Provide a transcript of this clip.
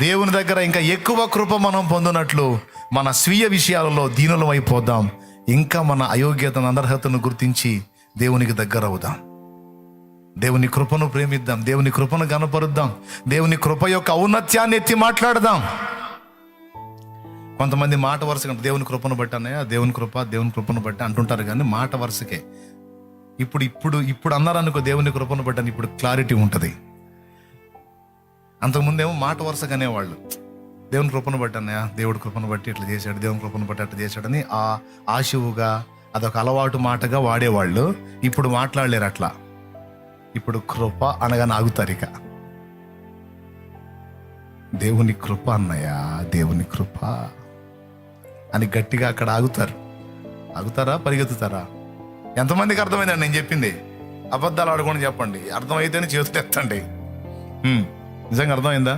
దేవుని దగ్గర ఇంకా ఎక్కువ కృప మనం పొందినట్లు మన స్వీయ విషయాలలో దీనులం అయిపోదాం. ఇంకా మన అయోగ్యతను, అనర్హతను గుర్తించి దేవునికి దగ్గర అవుదాం. దేవుని కృపను ప్రేమిద్దాం, దేవుని కృపను గనపరుద్దాం, దేవుని కృప యొక్క ఔన్నత్యాన్ని ఎత్తి మాట్లాడదాం. కొంతమంది మాట వరుసగా దేవుని కృపను బట్టి అన్నయ్య, దేవుని కృపను బట్టి అంటుంటారు, కానీ మాట వరుసకే. ఇప్పుడు అన్నారనుకో దేవుని కృపను బట్టి అని, ఇప్పుడు క్లారిటీ ఉంటుంది. అంతకుముందేమో మాట వరుసగా అనేవాళ్ళు, దేవుని కృపను బట్టి అన్నయ్య, దేవుడి కృపను బట్టి ఇట్లా చేశాడు, దేవుని కృపను బట్టి అట్లా చేశాడని ఆశువుగా అదొక అలవాటు మాటగా వాడేవాళ్ళు. ఇప్పుడు మాట్లాడలేరు అట్లా. ఇప్పుడు కృప అనగానే ఆగుతారు. ఇక దేవుని కృప అన్నయ్య, దేవుని కృప అని గట్టిగా అక్కడ ఆగుతారా పరిగెత్తుతారా? ఎంతమందికి అర్థమైందండి నేను చెప్పింది? అబద్ధాలు ఆడుకొని చెప్పండి, అర్థమైతేనే చేతులు ఎత్తండి. నిజంగా అర్థమైందా?